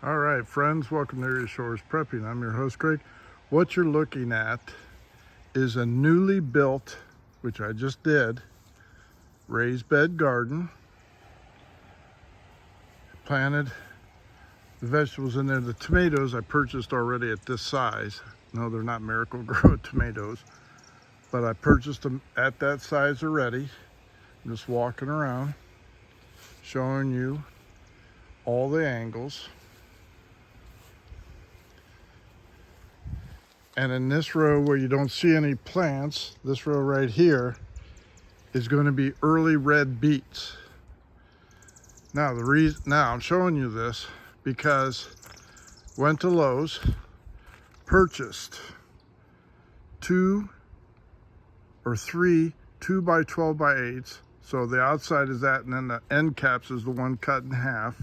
All right, friends, welcome to Area Shores Prepping. I'm your host, Craig. What you're looking at is a newly built, which I just did, raised bed garden. Planted the vegetables in there. The tomatoes I purchased already at this size. No, they're not Miracle-Gro tomatoes, but I purchased them at that size already. I'm just walking around, showing you all the angles. And in this row where you don't see any plants, this row right here is going to be early red beets. Now I'm showing you this because went to Lowe's, purchased 2 or 3 2x12 by 8s. So the outside is that, and then the end caps is the one cut in half.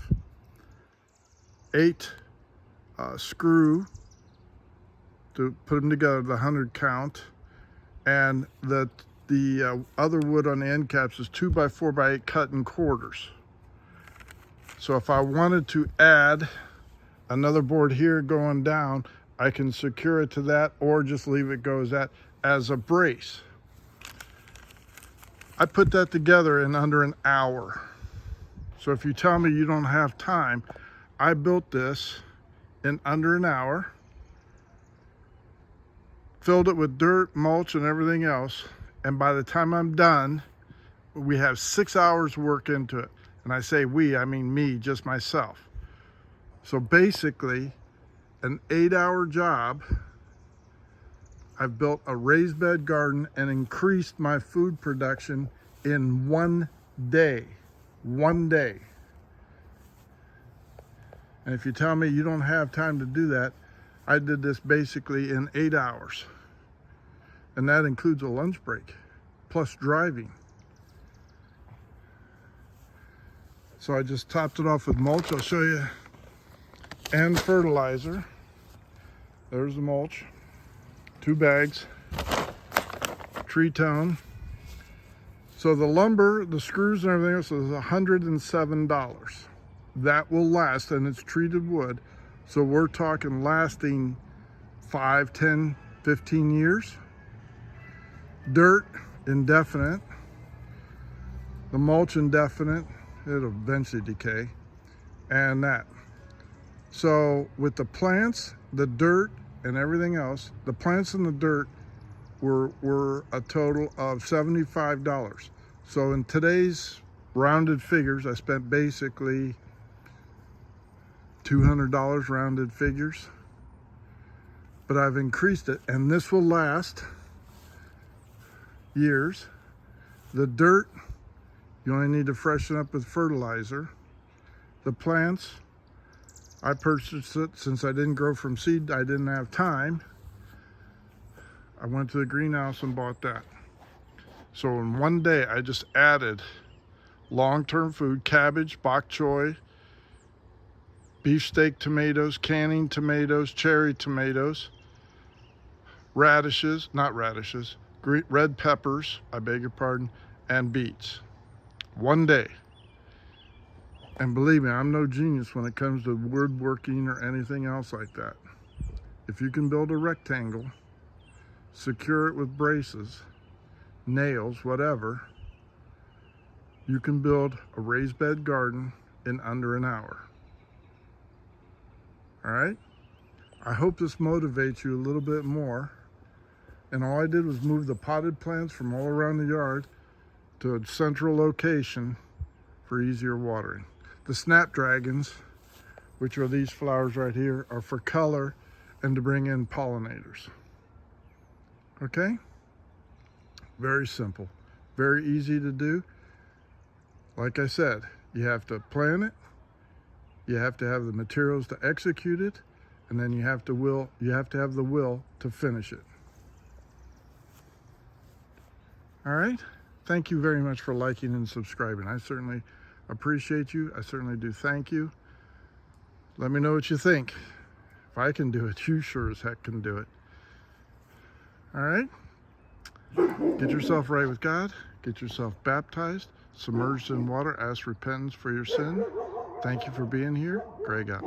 8 screw to put them together, the 100 count, and the other wood on the end caps is 2x4x8 cut in quarters. So if I wanted to add another board here going down, I can secure it to that or just leave it go as that as a brace. I put that together in under an hour. So if you tell me you don't have time, I built this in under an hour. Filled it with dirt, mulch, and everything else. And by the time I'm done, we have 6 hours work into it. And I say we, I mean me, just myself. So basically, an 8-hour job. I've built a raised bed garden and increased my food production in 1 day. 1 day. And if you tell me you don't have time to do that, I did this basically in 8 hours. And that includes a lunch break, plus driving. So I just topped it off with mulch. I'll show you. And fertilizer. There's the mulch. 2 bags. Tree tone. So the lumber, the screws and everything else is $107. That will last, and it's treated wood. So we're talking lasting 5, 10, 15 years. Dirt, indefinite. The mulch, indefinite. It'll eventually decay. And that. So with the plants, the dirt, and everything else, the plants and the dirt were a total of $75. So in today's rounded figures, I spent basically $200 rounded figures. But I've increased it, and this will last years. The dirt, you only need to freshen up with fertilizer. The plants, I purchased it since I didn't grow from seed. I didn't have time. I went to the greenhouse and bought that. So in 1 day, I just added long-term food, cabbage, bok choy, beefsteak tomatoes, canning tomatoes, cherry tomatoes, radishes, not radishes, red peppers, I beg your pardon, and beets. 1 day. And believe me, I'm no genius when it comes to woodworking or anything else like that. If you can build a rectangle, secure it with braces, nails, whatever, you can build a raised bed garden in under an hour. All right? I hope this motivates you a little bit more. And all I did was move the potted plants from all around the yard to a central location for easier watering. The snapdragons, which are these flowers right here, are for color and to bring in pollinators. Okay? Very simple. Very easy to do. Like I said, you have to plan it, you have to have the materials to execute it, and then you have to have the will to finish it. All right? Thank you very much for liking and subscribing. I certainly appreciate you. I certainly do thank you. Let me know what you think. If I can do it, you sure as heck can do it. All right? Get yourself right with God. Get yourself baptized, submerged in water, ask repentance for your sin. Thank you for being here. Greg out.